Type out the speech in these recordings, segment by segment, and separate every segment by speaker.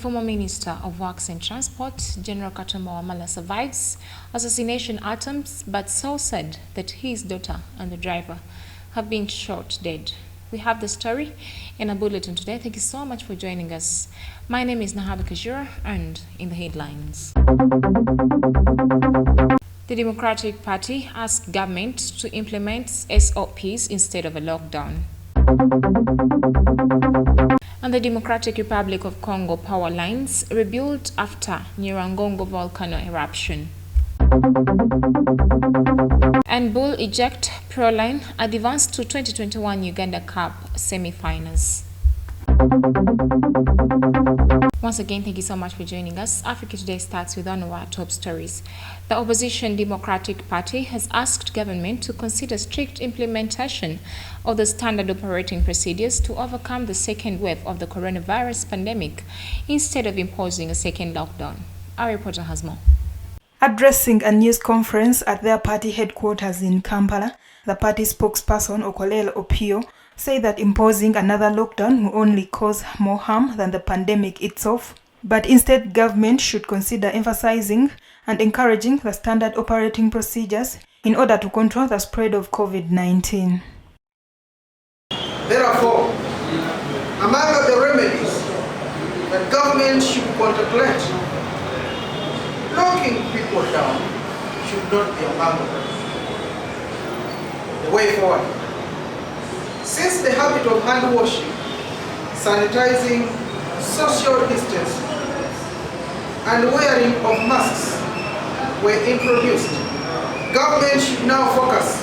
Speaker 1: former Minister of Works and Transport, General Katumba Wamala, survives assassination attempts, but so said that his daughter and the driver have been shot dead. We have the story in a bulletin today. Thank you so much for joining us. My name is Nahabi Kajura, and in the headlines. The Democratic Party asked government to implement SOPs instead of a lockdown. And the Democratic Republic of Congo power lines rebuilt after Nyiragongo volcano eruption. And Bull Eject Proline advanced to 2021 Uganda Cup semi-finals. Once again, thank you so much for joining us. Africa Today starts with one of our top stories. The opposition Democratic Party has asked government to consider strict implementation of the standard operating procedures to overcome the second wave of the coronavirus pandemic instead of imposing a second lockdown. Our reporter has more.
Speaker 2: Addressing a news conference at their party headquarters in Kampala, the party spokesperson Okolele Opiyo said that imposing another lockdown will only cause more harm than the pandemic itself, but instead government should consider emphasizing and encouraging the standard operating procedures in order to control the spread of COVID-19.
Speaker 3: Therefore, among the remedies that government should contemplate, locking people down should not be among the way forward. Since the habit of hand washing, sanitizing, social distancing, and wearing of masks were introduced, government should now focus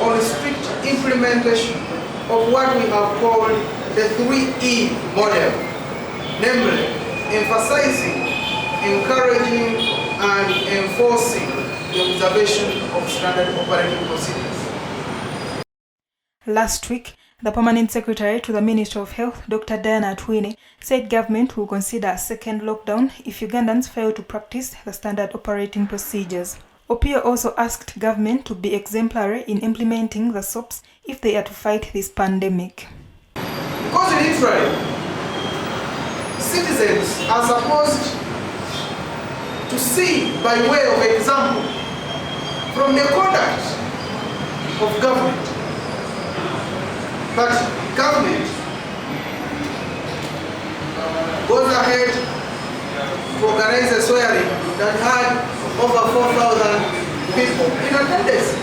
Speaker 3: on strict implementation of what we have called the 3E model, namely emphasizing, encouraging, and enforcing the observation of standard operating procedures.
Speaker 2: Last week, the Permanent Secretary to the Ministry of Health, Dr. Diana Atwine, said government will consider a second lockdown if Ugandans fail to practice the standard operating procedures. Opiyo also asked government to be exemplary in implementing the SOPs if they are to fight this pandemic.
Speaker 3: Because in Israel, citizens are supposed to see by way of example from the conduct of government. But government goes ahead to organize a swearing that had over 4,000 people in attendance.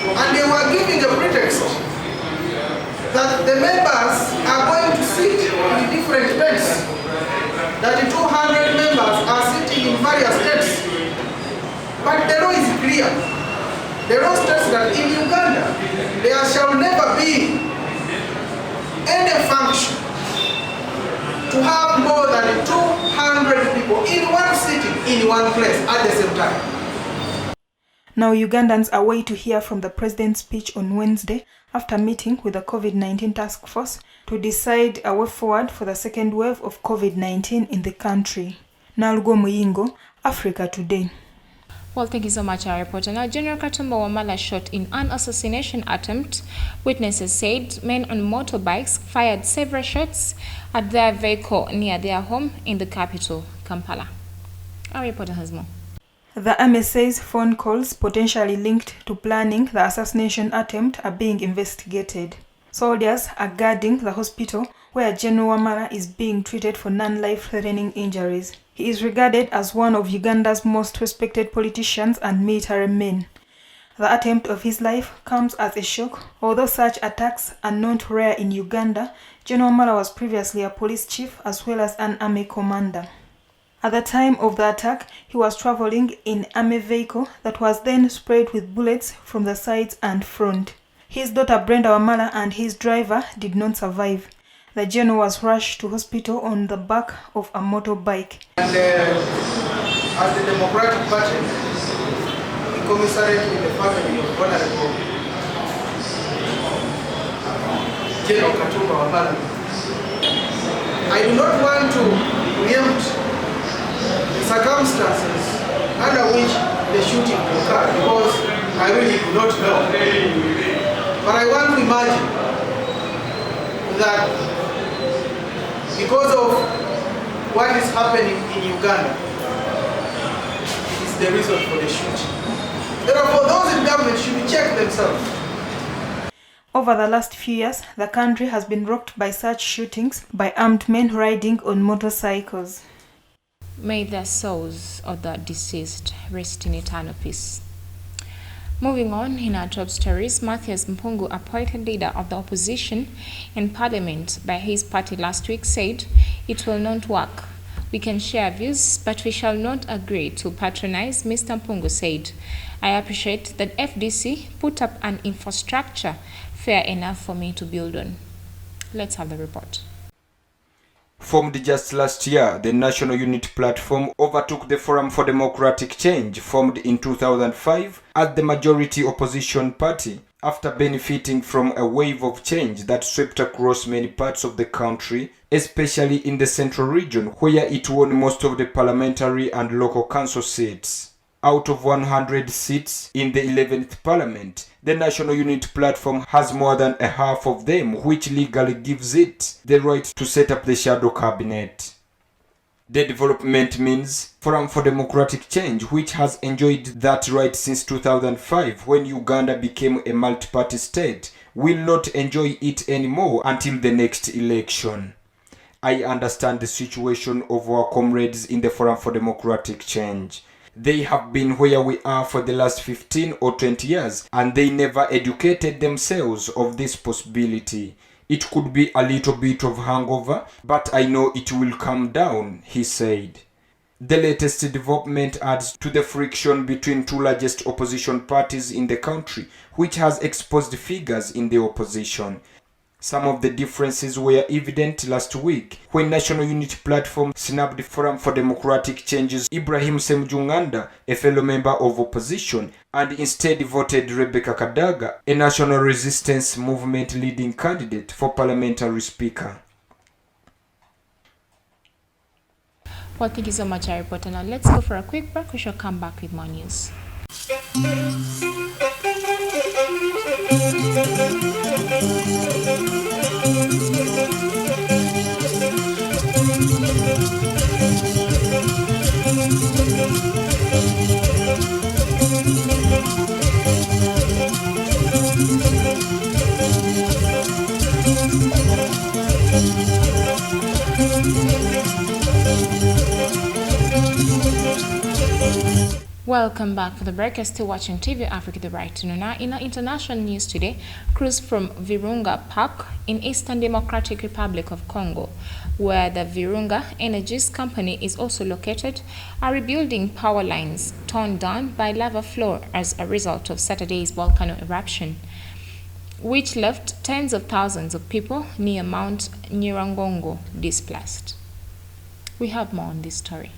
Speaker 3: And they were giving a pretext that the members are going to sit in different tents, that the 200 members are sitting in various tents. But the law is clear. The law states that in Uganda, there shall never be any function to have more than 200 people in one sitting, in one place at the same time.
Speaker 2: Now Ugandans are waiting to hear from the president's speech on Wednesday after meeting with the COVID-19 task force to decide a way forward for the second wave of COVID-19 in the country. Nalgo Muyingo, Africa Today.
Speaker 1: Well, thank you so much, our reporter. Now, General Katumba Wamala shot in an assassination attempt. Witnesses said men on motorbikes fired several shots at their vehicle near their home in the capital, Kampala. Our reporter has more.
Speaker 2: The army says phone calls potentially linked to planning the assassination attempt are being investigated. Soldiers are guarding the hospital where General Wamala is being treated for non-life-threatening injuries. He is regarded as one of Uganda's most respected politicians and military men. The attempt of his life comes as a shock. Although such attacks are not rare in Uganda, General Wamala was previously a police chief as well as an army commander. At the time of the attack, he was traveling in an army vehicle that was then sprayed with bullets from the sides and front. His daughter Brenda Wamala and his driver did not survive. The general was rushed to hospital on the back of a motorbike.
Speaker 3: And as the Democratic Party, we commiserate with the family of Honorable General Katumba Wamala. I do not want to preempt the circumstances under which the shooting occurred because I really do not know. But I want to imagine that because of what is happening in Uganda is the reason for the shooting. Therefore, those in government should check themselves.
Speaker 2: Over the last few years, the country has been rocked by such shootings by armed men riding on motorcycles.
Speaker 1: May the souls of the deceased rest in eternal peace. Moving on, in our top stories, Mathias Mpungu, appointed leader of the opposition in parliament by his party last week, said it will not work. We can share views, but we shall not agree to patronize. Mr. Mpungu said, I appreciate that FDC put up an infrastructure fair enough for me to build on. Let's have the report.
Speaker 4: Formed just last year, the National Unity Platform overtook the Forum for Democratic Change, formed in 2005 as the majority opposition party, after benefiting from a wave of change that swept across many parts of the country, especially in the central region, where it won most of the parliamentary and local council seats. Out of 100 seats in the 11th Parliament, the National Unity Platform has more than a half of them, which legally gives it the right to set up the shadow cabinet. The development means Forum for Democratic Change, which has enjoyed that right since 2005 when Uganda became a multi-party state, will not enjoy it anymore until the next election. I understand the situation of our comrades in the Forum for Democratic Change. They have been where we are for the last 15 or 20 years, and they never educated themselves of this possibility. It could be a little bit of hangover, but I know it will come down, he said. The latest development adds to the friction between two largest opposition parties in the country, which has exposed figures in the opposition. Some of the differences were evident last week when National Unity Platform snubbed Forum for Democratic Change's Ibrahim Semjunganda, a fellow member of opposition, and instead voted Rebecca Kadaga, a National Resistance Movement leading candidate for parliamentary speaker.
Speaker 1: Well, thank you so much, our reporter. Now let's go for a quick break. We shall come back with more news. Welcome back for the break. You're still watching TV Africa, the right to know. Now, in our international news today, crews from Virunga Park in Eastern Democratic Republic of Congo, where the Virunga Energies company is also located, are rebuilding power lines torn down by lava flow as a result of Saturday's volcano eruption, which left tens of thousands of people near Mount Nyiragongo displaced. We have more on this story.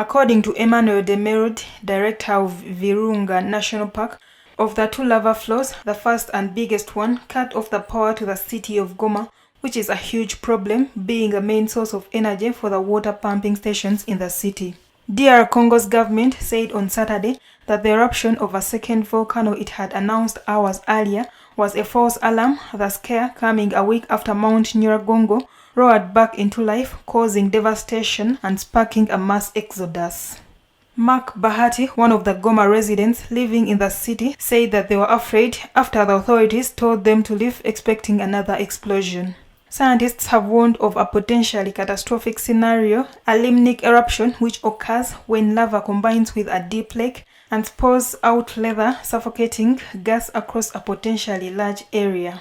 Speaker 2: According to Emmanuel Demerod, director of Virunga National Park, of the two lava flows, the first and biggest one cut off the power to the city of Goma, which is a huge problem, being a main source of energy for the water pumping stations in the city. DR Congo's government said on Saturday that the eruption of a second volcano it had announced hours earlier was a false alarm, the scare coming a week after Mount Nyiragongo roared back into life, causing devastation and sparking a mass exodus. Mark Bahati, one of the Goma residents living in the city, said that they were afraid after the authorities told them to leave, expecting another explosion. Scientists have warned of a potentially catastrophic scenario, a limnic eruption which occurs when lava combines with a deep lake and pours out lava, suffocating gas across a potentially large area.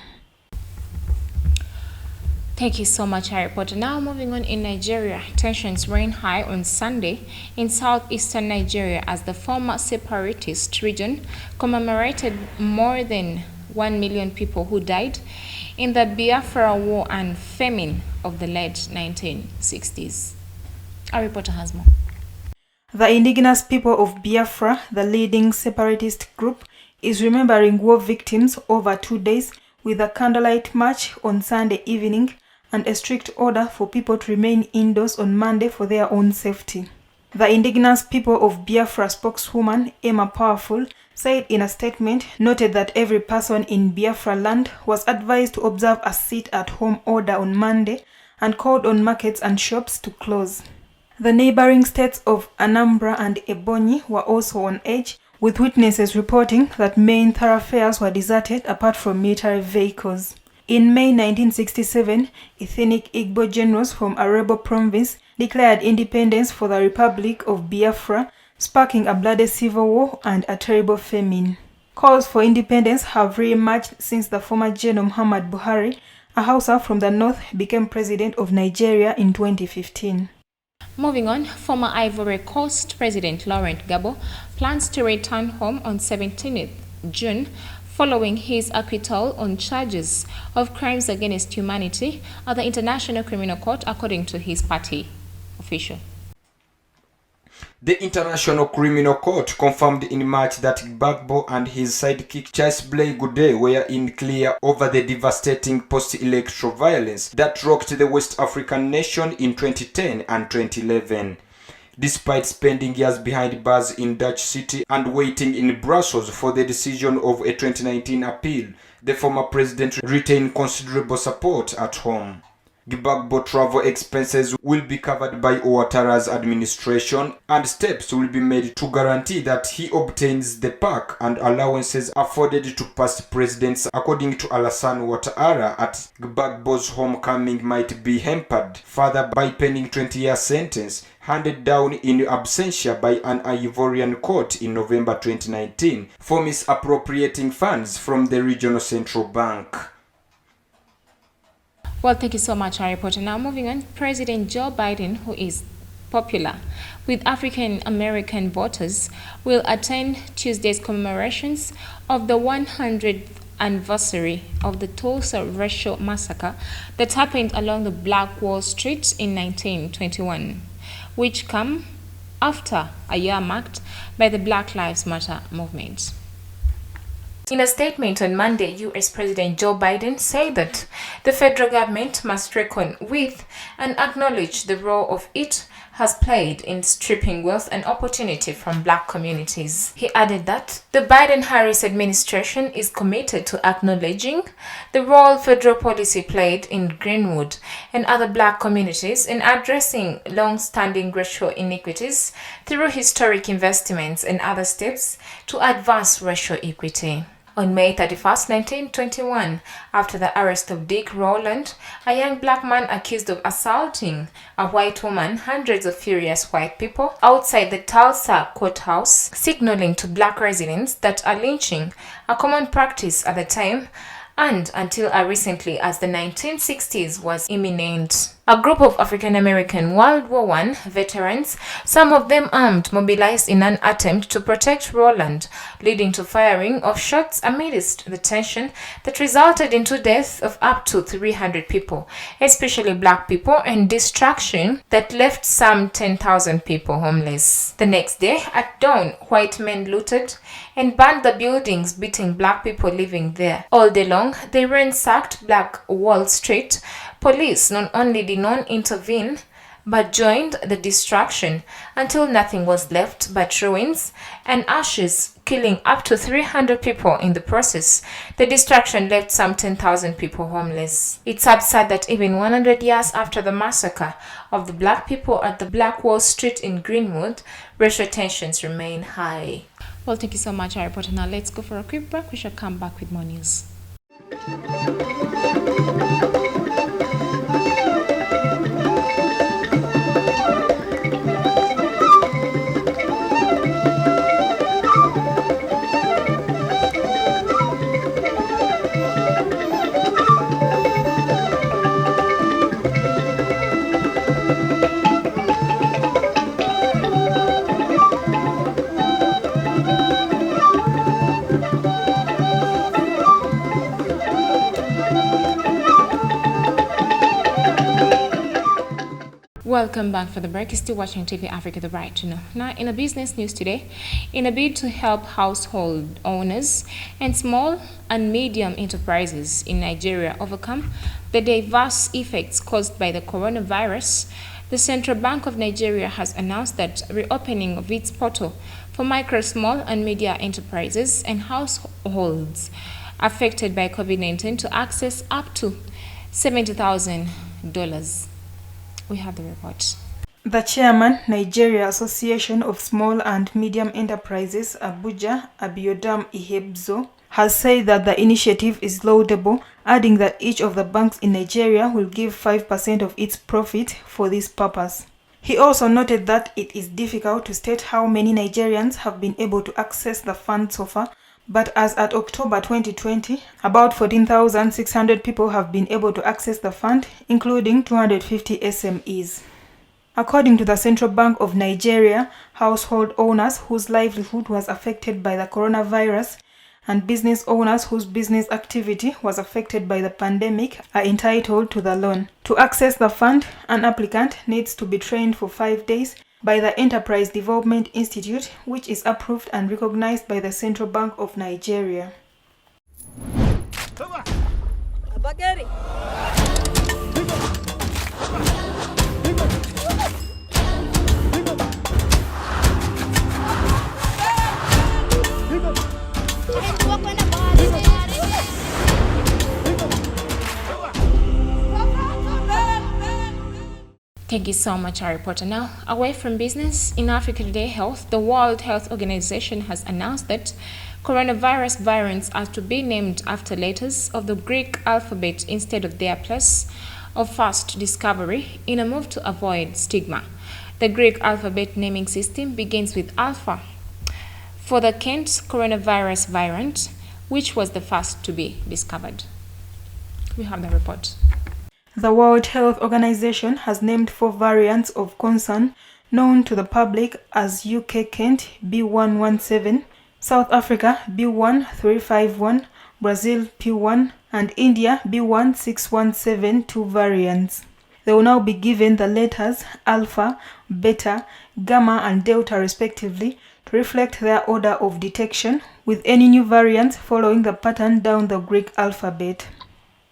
Speaker 1: Thank you so much, our reporter. Now moving on, in Nigeria, tensions ran high on Sunday in southeastern Nigeria as the former separatist region commemorated more than 1 million people who died in the Biafra War and famine of the late 1960s. Our reporter has more.
Speaker 2: The indigenous people of Biafra, the leading separatist group, is remembering war victims over 2 days with a candlelight march on Sunday evening and a strict order for people to remain indoors on Monday for their own safety. The indigenous people of Biafra spokeswoman Emma Powerful said in a statement, noted that every person in Biafra land was advised to observe a sit-at-home order on Monday and called on markets and shops to close. The neighboring states of Anambra and Ebonyi were also on edge, with witnesses reporting that main thoroughfares were deserted apart from military vehicles. In May 1967, ethnic Igbo generals from Arebo province declared independence for the Republic of Biafra, sparking a bloody civil war and a terrible famine. Calls for independence have re-emerged since the former General Muhammad Buhari, a Hausa from the north, became president of Nigeria in 2015.
Speaker 1: Moving on, former Ivory Coast President Laurent Gbagbo plans to return home on 17th June following his acquittal on charges of crimes against humanity at the International Criminal Court, according to his party official.
Speaker 4: The International Criminal Court confirmed in March that Gbagbo and his sidekick Charles Blay Goudé were in clear over the devastating post-electoral violence that rocked the West African nation in 2010 and 2011. Despite spending years behind bars in Dutch City and waiting in Brussels for the decision of a 2019 appeal, the former president retained considerable support at home. Gbagbo travel expenses will be covered by Ouattara's administration, and steps will be made to guarantee that he obtains the pack and allowances afforded to past presidents. According to Alassane Ouattara, at Gbagbo's homecoming might be hampered further by pending 20-year sentence handed down in absentia by an Ivorian court in November 2019 for misappropriating funds from the regional central bank.
Speaker 1: Well, thank you so much, our reporter. Now, moving on, President Joe Biden, who is popular with African American voters, will attend Tuesday's commemorations of the 100th anniversary of the Tulsa racial massacre that happened along the Black Wall Street in 1921, which come after a year marked by the Black Lives Matter movement. In a statement on Monday, U.S. President Joe Biden said that the federal government must reckon with and acknowledge the role of it has played in stripping wealth and opportunity from Black communities. He added that the Biden-Harris administration is committed to acknowledging the role federal policy played in Greenwood and other Black communities in addressing long-standing racial inequities through historic investments and other steps to advance racial equity. On May 31, 1921, after the arrest of Dick Rowland, a young Black man accused of assaulting a white woman, hundreds of furious white people outside the Tulsa courthouse, signaling to Black residents that a lynching, a common practice at the time, and until as recently as the 1960s, was imminent. A group of African-American World War I veterans, some of them armed, mobilized in an attempt to protect Rowland, leading to firing of shots amidst the tension that resulted into death of up to 300 people, especially Black people, and destruction that left some 10,000 people homeless. The next day, at dawn, white men looted and burned the buildings, beating Black people living there. All day long, they ransacked Black Wall Street. Police not only did not intervene, but joined the destruction until nothing was left but ruins and ashes, killing up to 300 people in the process. The destruction left some 10,000 people homeless. It's absurd that even 100 years after the massacre of the Black people at the Black Wall Street in Greenwood, racial tensions remain high. Well, thank you so much, our reporter. Now let's go for a quick break. We shall come back with more news. Welcome back for the break. You're still watching TV Africa, the right to know. Now, in a business news today, in a bid to help household owners and small and medium enterprises in Nigeria overcome the diverse effects caused by the coronavirus, the Central Bank of Nigeria has announced that reopening of its portal for micro, small, and medium enterprises and households affected by COVID-19 to access up to $70,000. We have the report.
Speaker 2: The chairman, Nigeria Association of Small and Medium Enterprises, Abuja, Abiodam Ihebzo, has said that the initiative is laudable, adding that each of the banks in Nigeria will give 5% of its profit for this purpose. He also noted that it is difficult to state how many Nigerians have been able to access the fund so far, but as at October 2020, about 14,600 people have been able to access the fund, including 250 SMEs. According to the Central Bank of Nigeria, household owners whose livelihood was affected by the coronavirus and business owners whose business activity was affected by the pandemic are entitled to the loan. To access the fund, an applicant needs to be trained for 5 days by the Enterprise Development Institute, which is approved and recognized by the Central Bank of Nigeria.
Speaker 1: Thank you so much, our reporter. Now, away from business, in Africa Today Health, the World Health Organization has announced that coronavirus variants are to be named after letters of the Greek alphabet instead of their place of first discovery in a move to avoid stigma. The Greek alphabet naming system begins with Alpha for the Kent coronavirus variant, which was the first to be discovered. We have the report.
Speaker 2: The World Health Organization has named 4 variants of concern known to the public as UK Kent B117, South Africa B1351, Brazil P1, and India B16172 variants. They will now be given the letters Alpha, Beta, Gamma, and Delta respectively to reflect their order of detection, with any new variants following the pattern down the Greek alphabet.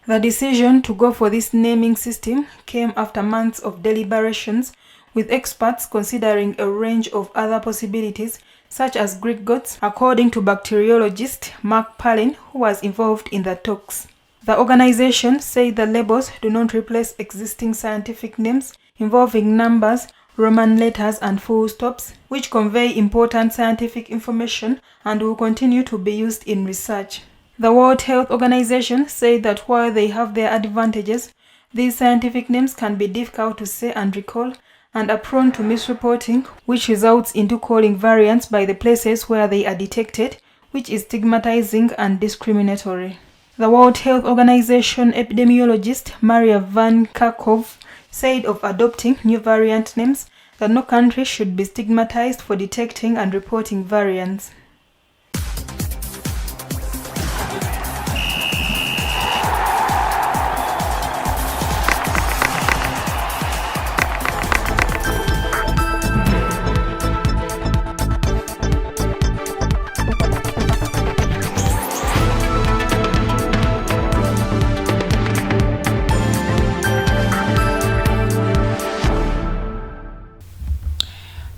Speaker 2: The decision to go for this naming system came after months of deliberations, with experts considering a range of other possibilities, such as Greek gods, according to bacteriologist Mark Palin, who was involved in the talks. The organization said the labels do not replace existing scientific names involving numbers, Roman letters, and full stops, which convey important scientific information and will continue to be used in research. The World Health Organization said that while they have their advantages, these scientific names can be difficult to say and recall and are prone to misreporting, which results into calling variants by the places where they are detected, which is stigmatizing and discriminatory. The World Health Organization epidemiologist Maria Van Kerkhove said of adopting new variant names that no country should be stigmatized for detecting and reporting variants.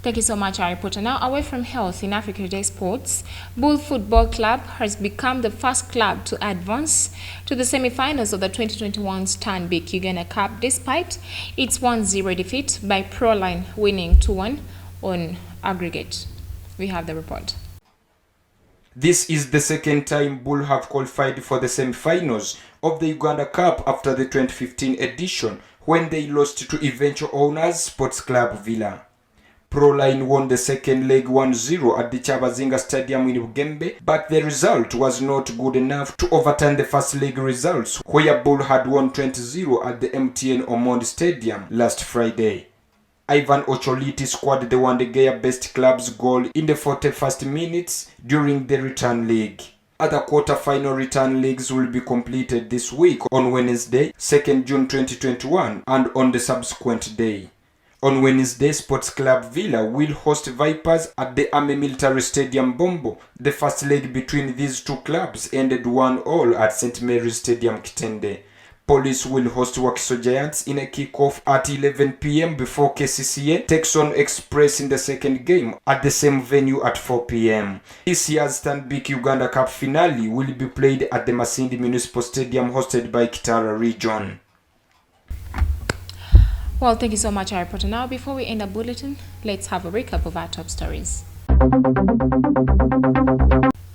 Speaker 1: Thank you so much, our reporter. Now, away from health, in Africa Today Sports, Bull Football Club has become the first club to advance to the semi-finals of the 2021 Stanbic Uganda Cup, despite its 1-0 defeat by Proline, winning 2-1 on aggregate. We have the report.
Speaker 4: This is the second time Bull have qualified for the semi-finals of the Uganda Cup after the 2015 edition, when they lost to eventual owners Sports Club Villa. Proline won the second leg 1-0 at the Chabazinga Stadium in Bugembe, but the result was not good enough to overturn the first leg results, where Bull had won 20-0 at the MTN Omondi Stadium last Friday. Ivan Ocholiti scored the Wandegeya Best Club's goal in the 41st minutes during the return leg. Other quarter-final return legs will be completed this week on Wednesday, 2nd June 2021, and on the subsequent day. On Wednesday, Sports Club Villa will host Vipers at the Army Military Stadium Bombo. The first leg between these two clubs ended 1-1 at St. Mary's Stadium Kitende. Police will host Wakiso Giants in a kick-off at 11 p.m. before KCCA takes on Express in the second game at the same venue at 4 p.m. This year's Stanbic Uganda Cup finale will be played at the Masindi Municipal Stadium hosted by Kitara Region.
Speaker 1: Well, thank you so much, our reporter. Now, before we end the bulletin, let's have a recap of our top stories.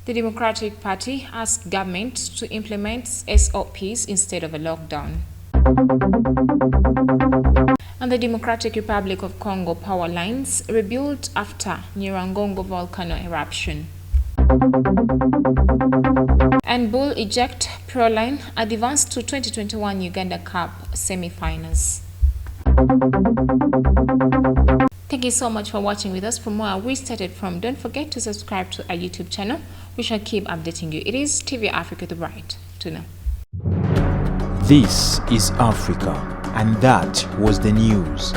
Speaker 1: The Democratic Party asked government to implement SOPs instead of a lockdown. And the Democratic Republic of Congo power lines rebuilt after Nyiragongo volcano eruption. And Bull Eject Proline advanced to 2021 Uganda Cup semi-finals. Thank you so much for watching with us. For more we started from, don't forget to subscribe to our YouTube channel. We shall keep updating you. It is TV Africa The Bright. Tuna.
Speaker 5: This is Africa, and that was the news.